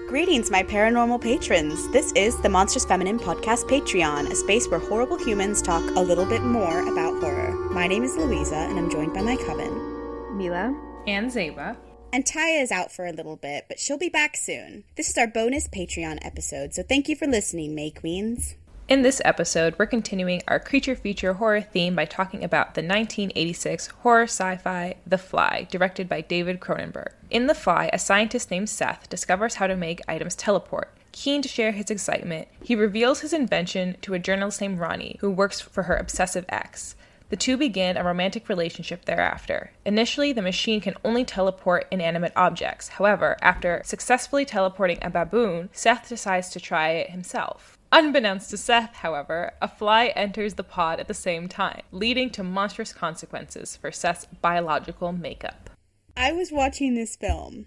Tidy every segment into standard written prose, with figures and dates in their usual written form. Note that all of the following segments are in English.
Greetings, my paranormal patrons. This is the Monstrous Feminine Podcast Patreon, a space where horrible humans talk a little bit more about horror. My name is Louisa, and I'm joined by my Coven, Mila, and Zeba. And Taya is out for a little bit, but she'll be back soon. This is our bonus Patreon episode, so thank you for listening, May Queens. In this episode, we're continuing our creature feature horror theme by talking about the 1986 horror sci-fi The Fly, directed by David Cronenberg. In The Fly, a scientist named Seth discovers how to make items teleport. Keen to share his excitement, he reveals his invention to a journalist named Ronnie, who works for her obsessive ex. The two begin a romantic relationship thereafter. Initially, the machine can only teleport inanimate objects. However, after successfully teleporting a baboon, Seth decides to try it himself. Unbeknownst to Seth, however, a fly enters the pod at the same time, leading to monstrous consequences for Seth's biological makeup. I was watching this film,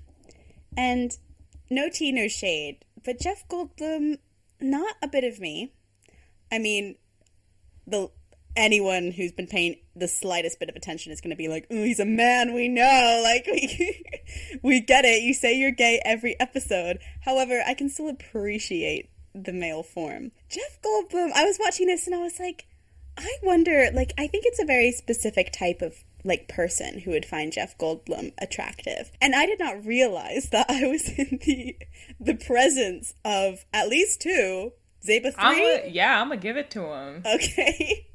and no tea, no shade, but Jeff Goldblum, not a bit of me. I mean, anyone who's been paying the slightest bit of attention is going to be like, oh, he's a man, we know, like, we get it, you say you're gay every episode. However, I can still appreciate the male form. Jeff Goldblum, I was watching this and I was like, I wonder, like, I think it's a very specific type of, like, person who would find Jeff Goldblum attractive. And I did not realize that I was in the presence of at least two, Zeba 3? I'm gonna give it to him. Okay.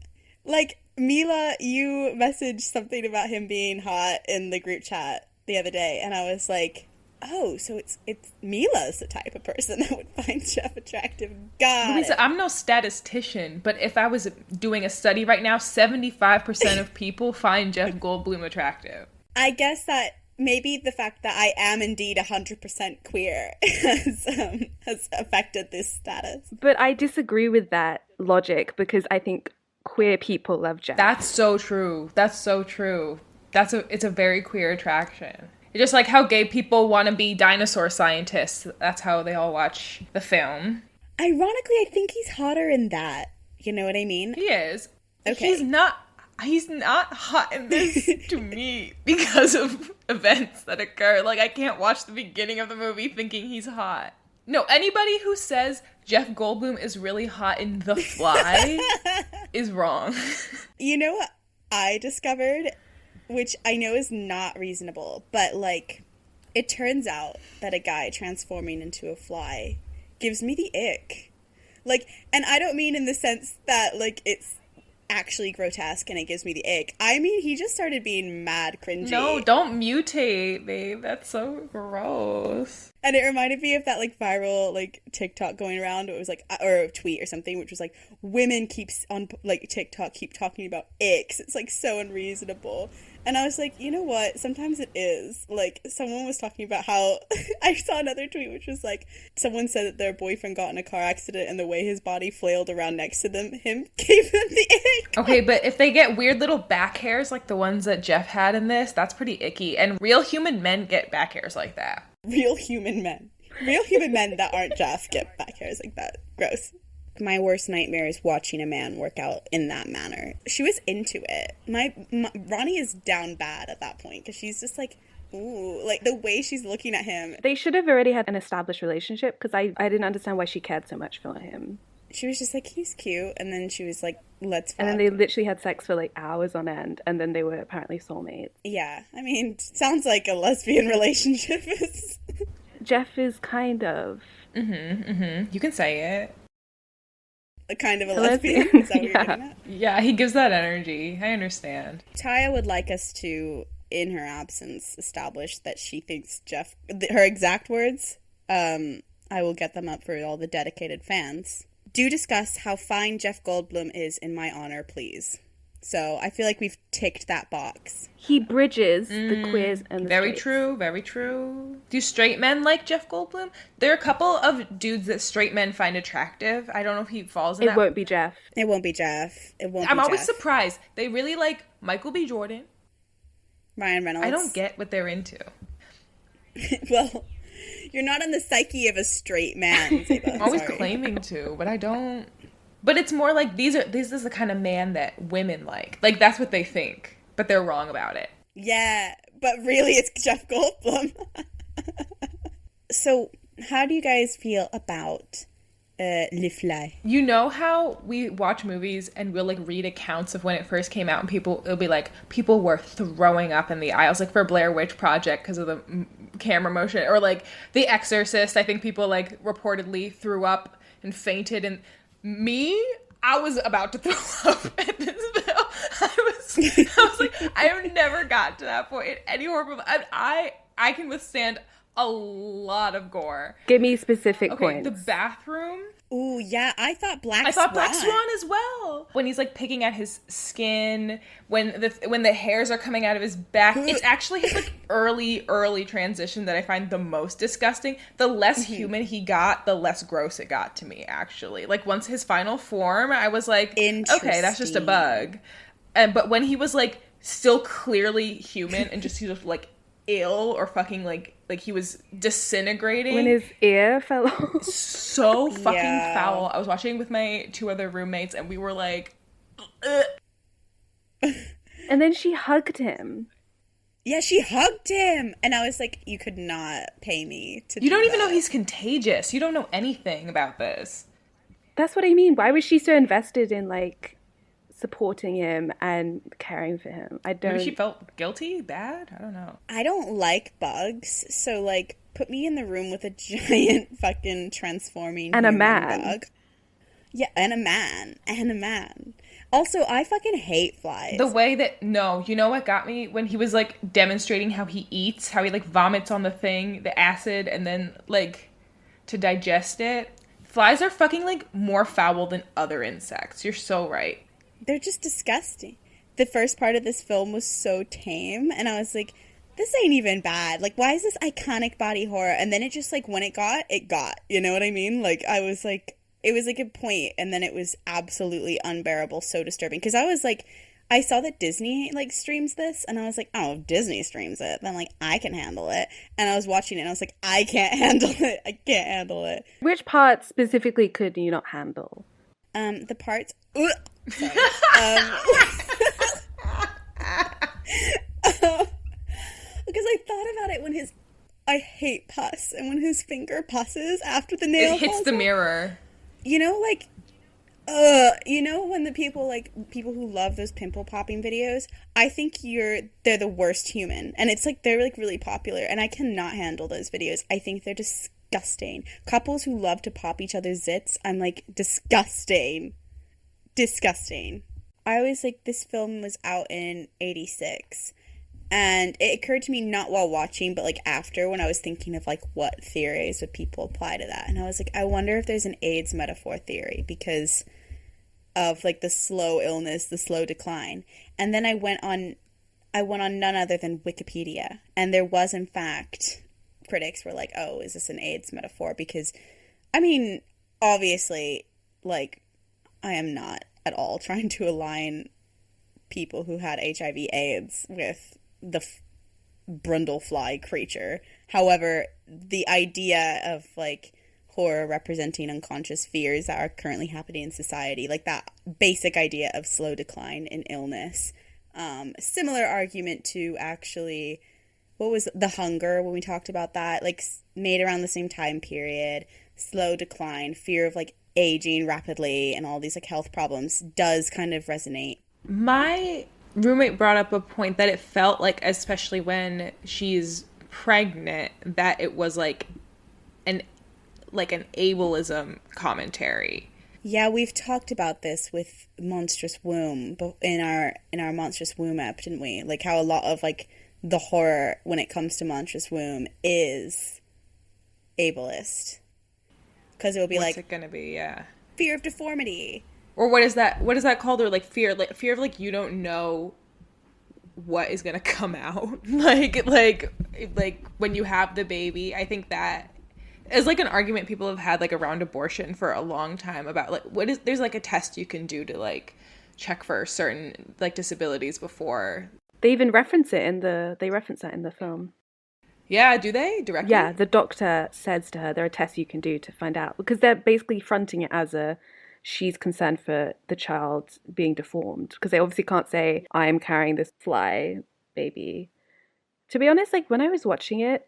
Like, Mila, you messaged something about him being hot in the group chat the other day, and I was like, oh, so it's Mila's the type of person that would find Jeff attractive. Louisa, I'm no statistician, but if I was doing a study right now, 75% of people find Jeff Goldblum attractive. I guess that maybe the fact that I am indeed 100% queer has affected this status. But I disagree with that logic because I think queer people love Jeff. That's so true. It's a very queer attraction. Just like how gay people want to be dinosaur scientists. That's how they all watch the film. Ironically, I think he's hotter in that. You know what I mean? He is. Okay. He's not hot in this to me because of events that occur. Like, I can't watch the beginning of the movie thinking he's hot. No, anybody who says Jeff Goldblum is really hot in The Fly is wrong. You know what I discovered? Which I know is not reasonable, but, like, it turns out that a guy transforming into a fly gives me the ick. Like, and I don't mean in the sense that, like, it's actually grotesque and it gives me the ick. I mean, he just started being mad cringy. No, don't mutate, babe. That's so gross. And it reminded me of that, like, viral, like, TikTok going around. It was, like, or a tweet or something, which was, like, women on, like, TikTok keep talking about icks. It's, like, so unreasonable. And I was like, you know what? Sometimes it is. Like, someone was talking about how... I saw another tweet which was like, someone said that their boyfriend got in a car accident and the way his body flailed around next to him gave them the ick. Okay, but if they get weird little back hairs like the ones that Jeff had in this, that's pretty icky. And real human men get back hairs like that. Real human men. Real human men that aren't Jeff get back hairs like that. Gross. My worst nightmare is watching a man work out in that manner. She was into it. Ronnie is down bad at that point because she's just like, ooh, like the way she's looking at him. They should have already had an established relationship because I didn't understand why she cared so much for him. She was just like, he's cute, and then she was like, let's fuck. And then they literally had sex for like hours on end, and then they were apparently soulmates. Yeah, I mean, sounds like a lesbian relationship. Jeff is kind of. You can say it. A kind of a lesbian? Is that what you're getting at? Yeah, he gives that energy. I understand. Taya would like us to, in her absence, establish that she thinks Jeff... Her exact words, I will get them up for all the dedicated fans. Do discuss how fine Jeff Goldblum is in my honor, please. So I feel like we've ticked that box. He bridges the queers and the Very straights. true, very true. Do straight men like Jeff Goldblum? There are a couple of dudes that straight men find attractive. I don't know if he falls in that. It won't be Jeff. It won't be Jeff. I'm always surprised. They really like Michael B. Jordan. Ryan Reynolds. I don't get what they're into. Well, you're not in the psyche of a straight man, Zeba. I'm always claiming to, but I don't. But it's more like this is the kind of man that women like. Like, that's what they think. But they're wrong about it. Yeah, but really it's Jeff Goldblum. So How do you guys feel about Le Fly? You know how we watch movies and we'll like read accounts of when it first came out and it'll be like people were throwing up in the aisles, like for Blair Witch Project because of the camera motion, or like The Exorcist. I think people like reportedly threw up and fainted, and I was about to throw up at this film. I was like, I have never got to that point in any horror movie. I can withstand a lot of gore. Give me specific Okay, points. the bathroom. Ooh, yeah, I thought Black I thought Swan. Black Swan as well. When he's like picking at his skin, when the hairs are coming out of his back, it's actually his like early transition that I find the most disgusting. The less human he got, the less gross it got to me. Actually, like once his final form, I was like, okay, that's just a bug. But when he was like still clearly human and just he was like ill or fucking like he was disintegrating. When his ear fell off. So fucking foul. I was watching with my 2 other roommates and we were like, ugh. And then she hugged him. Yeah, she hugged him. And I was like, you could not pay me to You don't even that. know he's contagious. You don't know anything about this. That's what I mean. Why was she so invested in like supporting him and caring for him? I don't. Maybe she felt guilty, bad. I don't know. I don't like bugs, so like put me in the room with a giant fucking transforming And a human man. bug. Yeah, and a man. Also, I fucking hate flies. The way that you know what got me when he was like demonstrating how he eats, how he like vomits on the thing, the acid, and then like to digest it. Flies are fucking like more foul than other insects. You're so right. They're just disgusting. The first part of this film was so tame, and I was like, this ain't even bad. Like, why is this iconic body horror? And then it just, like, when it got. You know what I mean? Like, I was like, it was like a point, and then it was absolutely unbearable, so disturbing. Because I was like, I saw that Disney, like, streams this, and I was like, oh, if Disney streams it, then, like, I can handle it. And I was watching it, and I was like, I can't handle it. I can't handle it. Which part specifically could you not handle? The parts... Sorry. Because I thought about it when I hate pus, and when his finger pusses after the nail It hits falls the off. mirror. You know, like, you know when the people who love those pimple popping videos, I think they're the worst human. And it's like, they're like really popular, and I cannot handle those videos. I think they're disgusting. Couples who love to pop each other's zits, I'm like, disgusting. Disgusting. I always like, this film was out in 86, and it occurred to me not while watching, but like after, when I was thinking of like what theories would people apply to that, and I was like, I wonder if there's an AIDS metaphor theory because of like the slow illness, the slow decline. And then I went on none other than Wikipedia, and there was in fact, critics were like, oh, is this an AIDS metaphor? Because I mean, obviously, like, I am not at all trying to align people who had HIV/AIDS with the Brundlefly creature. However, the idea of like horror representing unconscious fears that are currently happening in society, like that basic idea of slow decline in illness, similar argument to actually, what was The Hunger, when we talked about that, like made around the same time period, slow decline, fear of like aging rapidly and all these like health problems does kind of resonate. My roommate brought up a point that it felt like, especially when she's pregnant, that it was like an ableism commentary. Yeah, we've talked about this with Monstrous Womb, but in our Monstrous Womb app, didn't we? Like how a lot of like the horror when it comes to Monstrous Womb is ableist. Because it will be What's like, it gonna be? Yeah. fear of deformity. Or what is that called? Or like fear of like you don't know what is gonna come out. like when you have the baby. I think that is like an argument people have had like around abortion for a long time about like there's like a test you can do to like check for certain like disabilities before. They even reference that in the film. Yeah, do they directly? Yeah, the doctor says to her, there are tests you can do to find out, because they're basically fronting it as she's concerned for the child being deformed, because they obviously can't say, I'm carrying this fly baby. To be honest, like when I was watching it,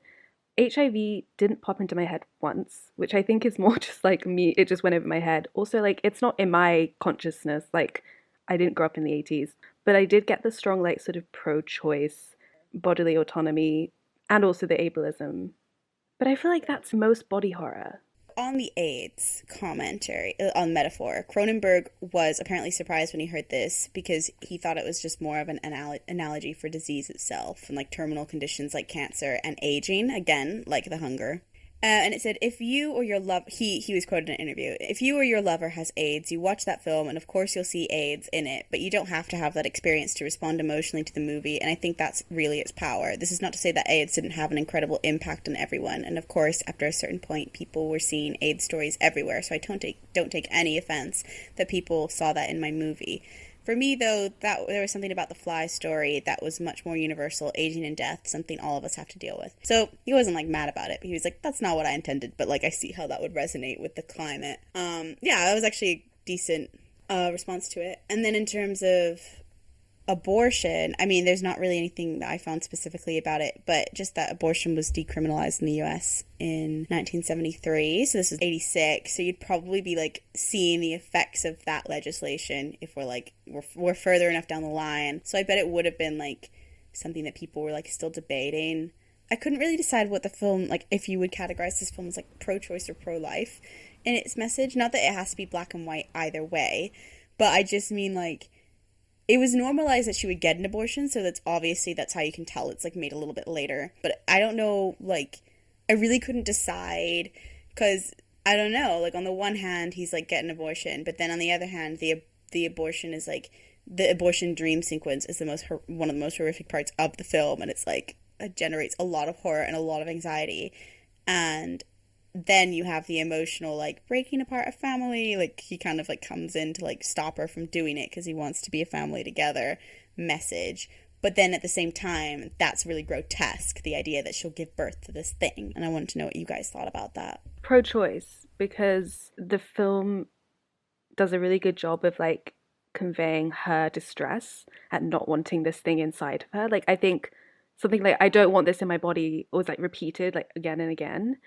HIV didn't pop into my head once, which I think is more just like me. It just went over my head. Also, like, it's not in my consciousness. Like, I didn't grow up in the 80s, but I did get the strong, like, sort of pro-choice, bodily autonomy, and also the ableism. But I feel like that's most body horror. On the AIDS commentary, on metaphor, Cronenberg was apparently surprised when he heard this because he thought it was just more of an analogy for disease itself and like terminal conditions like cancer and aging, again, like the hunger. And it said, if you or your love, he was quoted in an interview, if you or your lover has AIDS, you watch that film and of course you'll see AIDS in it, but you don't have to have that experience to respond emotionally to the movie, and I think that's really its power. This is not to say that AIDS didn't have an incredible impact on everyone, and of course, after a certain point, people were seeing AIDS stories everywhere, so I don't take any offense that people saw that in my movie. For me, though, that there was something about the Fly story that was much more universal, aging and death, something all of us have to deal with. So he wasn't, like, mad about it, but he was like, that's not what I intended, but, like, I see how that would resonate with the climate. Yeah, that was actually a decent response to it. And then in terms of abortion, I mean, there's not really anything that I found specifically about it, but just that abortion was decriminalized in the US in 1973, so this is 86, so you'd probably be like seeing the effects of that legislation if we're further enough down the line. So I bet it would have been like something that people were like still debating. I couldn't really decide what the film, like if you would categorize this film as like pro-choice or pro-life in its message. Not that it has to be black and white either way, but I just mean like it was normalized that she would get an abortion, so that's how you can tell it's, like, made a little bit later. But I don't know, like, I really couldn't decide, because, I don't know, like, on the one hand, he's, like, getting an abortion, but then on the other hand, the abortion is, like, the abortion dream sequence is one of the most horrific parts of the film, and it's, like, it generates a lot of horror and a lot of anxiety, and then you have the emotional, like, breaking apart a family, like, he kind of, like, comes in to, like, stop her from doing it because he wants to be a family together message. But then at the same time, that's really grotesque, the idea that she'll give birth to this thing. And I wanted to know what you guys thought about that. Pro-choice, because the film does a really good job of, like, conveying her distress at not wanting this thing inside of her. Like, I think something like, I don't want this in my body was, like, repeated, like, again and again.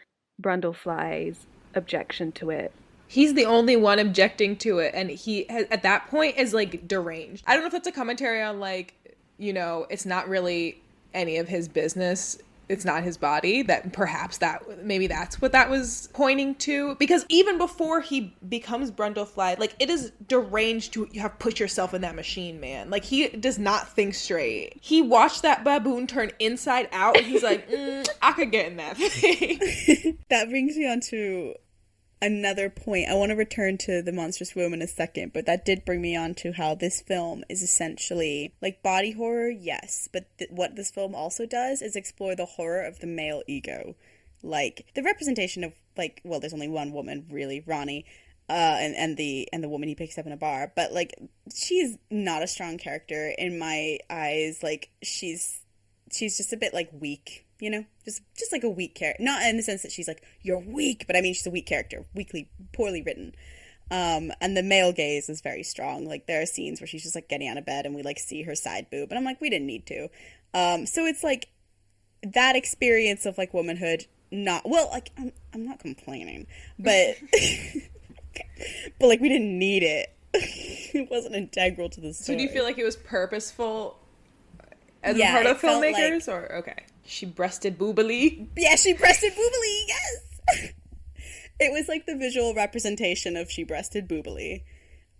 Brundlefly's objection to it. He's the only one objecting to it, and he has, at that point, is like deranged. I don't know if that's a commentary on like, you know, it's not really any of his business. It's not his body. That perhaps maybe that's what that was pointing to. Because even before he becomes Brundlefly, like it is deranged to have put yourself in that machine, man. Like he does not think straight. He watched that baboon turn inside out, and he's like, I could get in that thing. That brings me on to another point. I want to return to the monstrous womb in a second, but that did bring me on to how this film is essentially like body horror, yes, but what this film also does is explore the horror of the male ego, like the representation of like, well, there's only one woman really, Ronnie, and the woman he picks up in a bar, but like she's not a strong character in my eyes. Like she's just a bit like weak. You know, just like a weak character. Not in the sense that she's like, you're weak, but I mean, she's a weak character, poorly written. And the male gaze is very strong. Like, there are scenes where she's just, like, getting out of bed and we, like, see her side boob. And I'm like, we didn't need to. So it's, like, that experience of, like, womanhood, like, I'm not complaining. But, but, like, we didn't need it. It wasn't integral to the story. So do you feel like it was purposeful as a part of filmmakers? Like, or, okay. She breasted boobily. Yeah, she breasted boobily, yes! It was like the visual representation of she breasted boobily.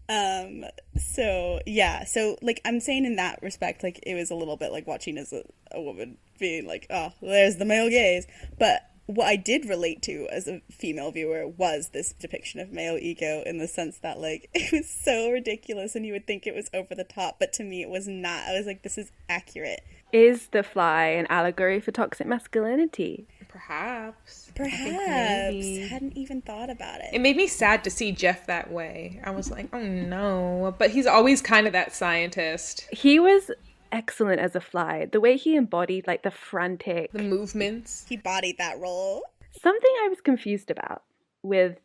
So, yeah. So, like, I'm saying in that respect, like, it was a little bit like watching as a woman being like, oh, there's the male gaze. But what I did relate to as a female viewer was this depiction of male ego in the sense that, like, it was so ridiculous and you would think it was over the top, but to me it was not. I was like, this is accurate. Is the fly an allegory for toxic masculinity? Perhaps. I hadn't even thought about it. It made me sad to see Jeff that way. I was like, oh no. But he's always kind of that scientist. He was excellent as a fly. The way he embodied, like, the movements. He bodied that role. Something I was confused about with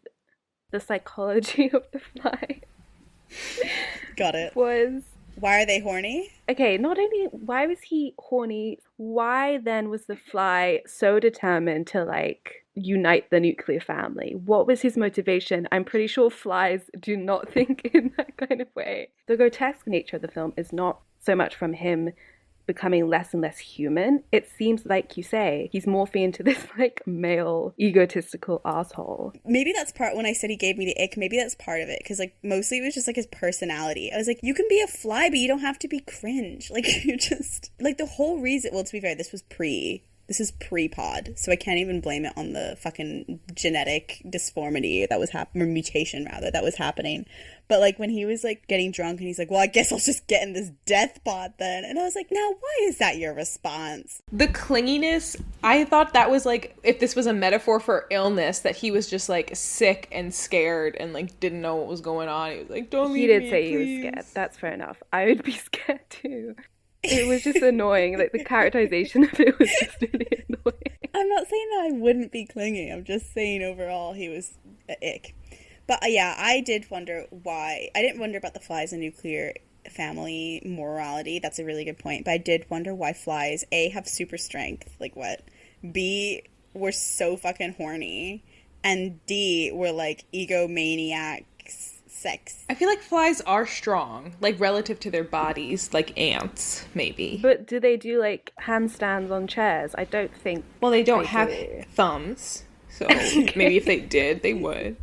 the psychology of the fly. Got it. Was Why are they horny? Okay, not only why was he horny, why then was the fly so determined to like unite the nuclear family? What was his motivation? I'm pretty sure flies do not think in that kind of way. The grotesque nature of the film is not so much from him becoming less and less human. It seems like you say he's morphing into this like male egotistical asshole. Maybe that's part, when I said he gave me the ick, maybe that's part of it, because like mostly it was just like his personality. I was like, you can be a fly, but you don't have to be cringe. Like, you're just like, the whole reason, well, to be fair, this is pre-pod, so I can't even blame it on the fucking genetic deformity that was or mutation rather, that was happening. But like when he was like getting drunk and he's like, well, I guess I'll just get in this death pod then. And I was like, now why is that your response? The clinginess, I thought that was like, if this was a metaphor for illness, that he was just like sick and scared and like didn't know what was going on. He was like, don't leave me, He did say he was scared. That's fair enough. I would be scared too. It was just annoying. Like the characterization of it was just really annoying. I'm not saying that I wouldn't be clinging. I'm just saying overall he was an ick. But yeah, I did wonder why. I didn't wonder about the flies and nuclear family morality. That's a really good point. But I did wonder why flies, A, have super strength. Like what? B, were so fucking horny. And D, were like egomaniacs. Sex. I feel like flies are strong, like relative to their bodies, like ants, maybe. But do they do like handstands on chairs? I don't think. Well, they don't have thumbs, so maybe if they did, they would.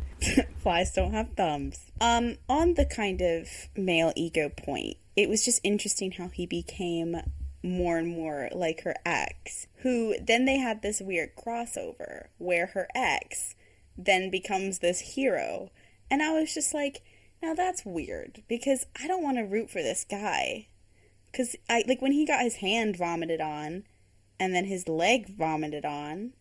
Flies don't have thumbs. On the kind of male ego point, it was just interesting how he became more and more like her ex, who then they had this weird crossover where her ex then becomes this hero. And I was just like, now that's weird, because I don't want to root for this guy. Because like when he got his hand vomited on, and then his leg vomited on,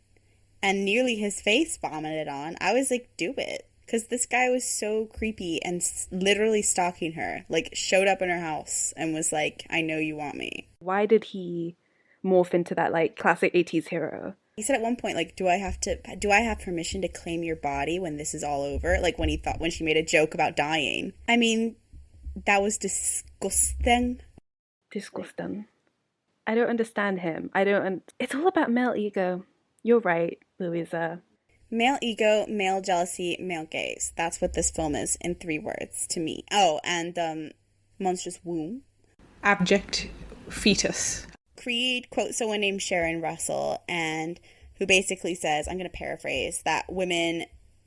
and nearly his face vomited on, I was like, do it. Because this guy was so creepy and literally stalking her. Like, showed up in her house and was like, I know you want me. Why did he morph into that like classic 80s hero? He said at one point, like, do I have permission to claim your body when this is all over? Like, when she made a joke about dying. I mean, that was disgusting. Disgusting. I don't understand him. It's all about male ego. You're right, Louisa. Male ego, male jealousy, male gaze. That's what this film is in 3 words to me. Oh, and, monstrous womb. Abject fetus. Creed quotes someone named Sharon Russell, and who basically says, I'm going to paraphrase, that women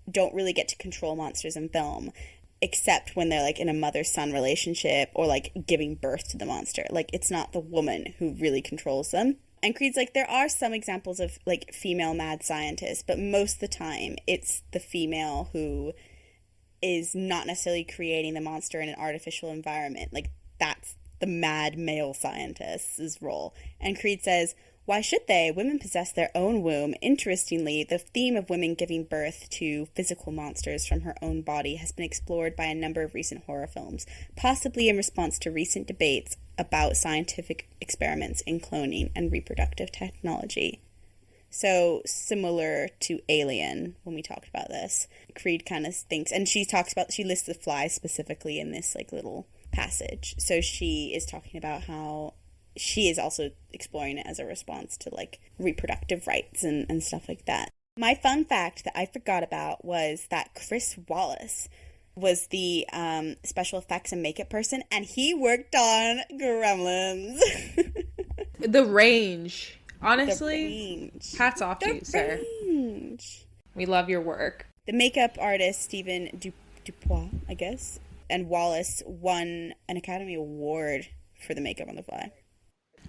don't really get to control monsters in film, except when they're like in a mother-son relationship or like giving birth to the monster. Like, it's not the woman who really controls them. And Creed's like, there are some examples of like female mad scientists, but most of the time it's the female who is not necessarily creating the monster in an artificial environment. Like, that's the mad male scientist's role. And Creed says, why should they? Women possess their own womb. Interestingly, the theme of women giving birth to physical monsters from her own body has been explored by a number of recent horror films, possibly in response to recent debates about scientific experiments in cloning and reproductive technology. So, similar to Alien, when we talked about this, Creed kind of thinks, and she lists the flies specifically in this like little passage. So she is talking about how she is also exploring it as a response to like reproductive rights and stuff like that. My fun fact that I forgot about was that Chris Wallace was the special effects and makeup person, and he worked on Gremlins. The range. Honestly, hats off to you, sir. We love your work. The makeup artist, Stephen Dupois, I guess, and Wallace won an Academy Award for the makeup on The Fly.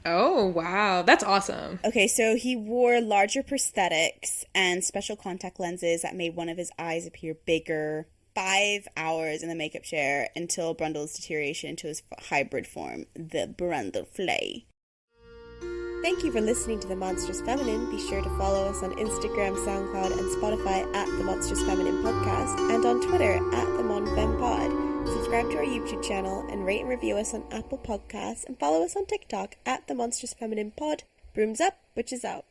Oh, wow. That's awesome. Okay, so he wore larger prosthetics and special contact lenses that made one of his eyes appear bigger. 5 hours in the makeup chair until Brundle's deterioration into his hybrid form, the Brundle Flay. Thank you for listening to The Monstrous Feminine. Be sure to follow us on Instagram, SoundCloud, and Spotify at The Monstrous Feminine Podcast, and on Twitter at The MonFemPod. Subscribe to our YouTube channel and rate and review us on Apple Podcasts, and follow us on TikTok at The Monstrous Feminine Pod. Brooms up, witches out.